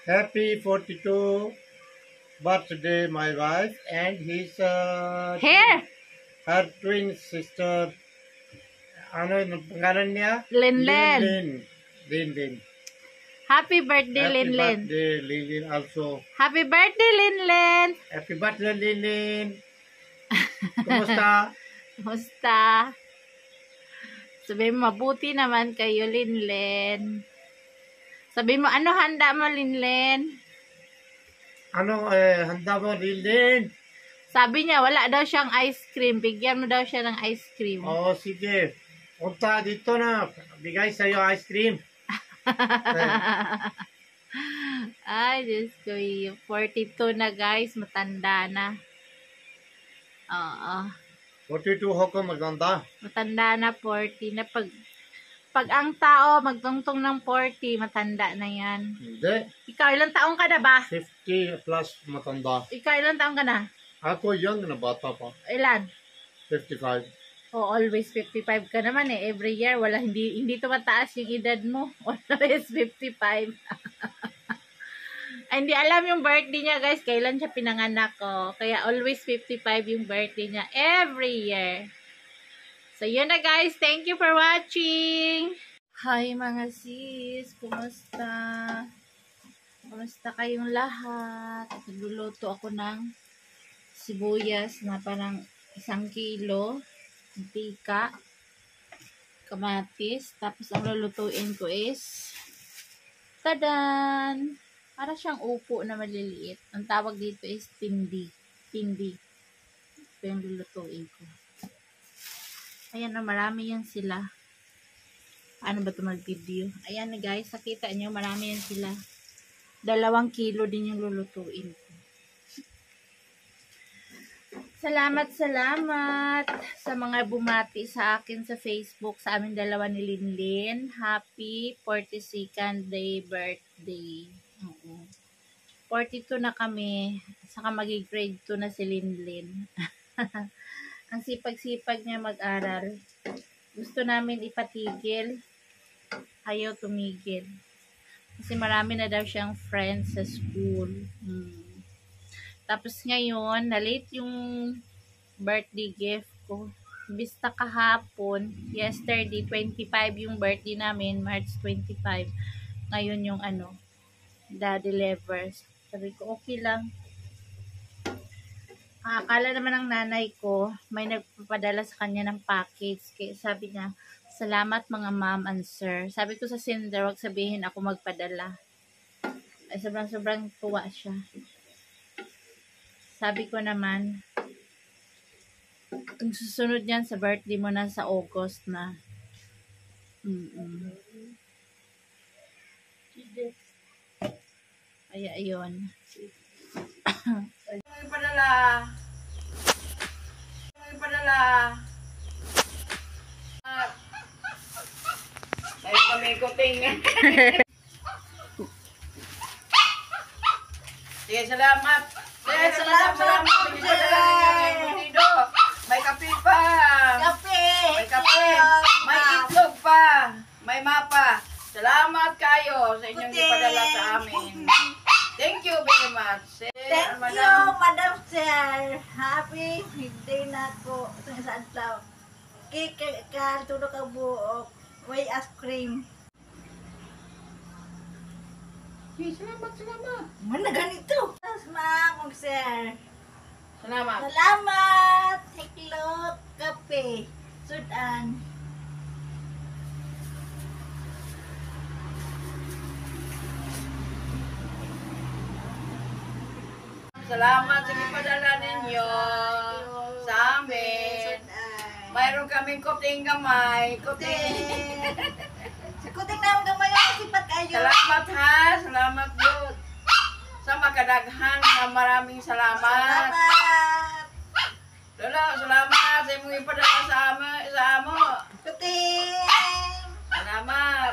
Happy 42 birthday, my wife, and his Here! her twin sister. Ano yung pangalan niya? Linlin. Linlin. Happy birthday, Linlin. Happy birthday, Linlin also. Happy birthday, Linlin. Happy birthday, Linlin. Kumusta? Kumusta? Sabi mo, mabuti naman kayo, Linlin. Sabi mo, ano handa mo, Linlin? Ano handa mo, Linlin? Sabi niya, wala daw siyang ice cream. Bigyan mo daw siya ng ice cream. Oo, sige. Punta dito na. Bigay sa'yo ice cream. Ay, Diyos ko. 42 na, guys. Matanda na. Oo. 42 ako maganda. Matanda na, 40 na. Pag ang tao magtungtong ng 40, matanda na yan. Hindi. Ikaw, ilang taong ka na ba? 50 plus matanda. Ikaw, ilang taong ka na? Ako young na bata pa. Ilan? 55. Oh, always 55 ka naman eh. Every year, hindi tumataas yung edad mo. Always 55. Ay, hindi alam yung birthday niya, guys. Kailan siya pinanganak ko. Kaya always 55 yung birthday niya. Every year. So, yun na, guys. Thank you for watching. Hi, mga sis. Kumusta? Kumusta kayong lahat? Nagluluto ako ng sibuyas na parang 1 kilo. Mantika, kamatis, tapos ang lulutuin ko is tadan! Para siyang upo na maliliit. Ang tawag dito is tindi. Tindi. Ito yung lulutuin ko. Ayan na, marami yan sila. Paano ba ito mag-video? Ayan na guys, nakita nyo, marami yan sila. 2 kilo din yung lulutuin ko. Salamat sa mga bumati sa akin sa Facebook, sa aming dalawa ni Linlin. Happy 42nd day birthday. 42 na kami. Saka magi-grade 2 na si Linlin. Ang sipag-sipag niya mag-aral. Gusto namin ipatigil. Ayaw tumigil. Kasi marami na daw siyang friends sa school. Tapos ngayon, na-late yung birthday gift ko. Bista kahapon, yesterday, 25 yung birthday namin, March 25. Ngayon yung da-deliver. Sabi ko, okay lang. Akala naman ng nanay ko, may nagpapadala sa kanya ng package. Kaya sabi niya, salamat mga ma'am and sir. Sabi ko sa sender, wag sabihin ako magpadala. Ay, sobrang tuwa siya. Sabi ko naman, ang susunod niyan sa birthday mo na sa August na. Ay, ayun. May padala. Ay, kami kuting. Sige, salamat. Salamat. May kape pa. May kape. May itlog pa. May mapa. Salamat kayo sa inyong ipadala sa amin. Thank you very much. Thank you, Madam Sir. Happy birthday na ko sa adlaw. Cake ka tulo ka buok. May ice cream. Salamat. Mana ganito? Ma'am Sir. Salamat. Salamat. Iklog kape. Sudan. Salamat sa ipadala ninyo sa amin. Mayroon kaming kuting gamay. Kuting. Sa kuting naman gamay ang sipat kayo. Salamat ha. Salamat yun. Sa makadaghan na maraming salamat. Salamat. Lolo, salamat sa imong ipadala sa amo. Kuting. Salamat.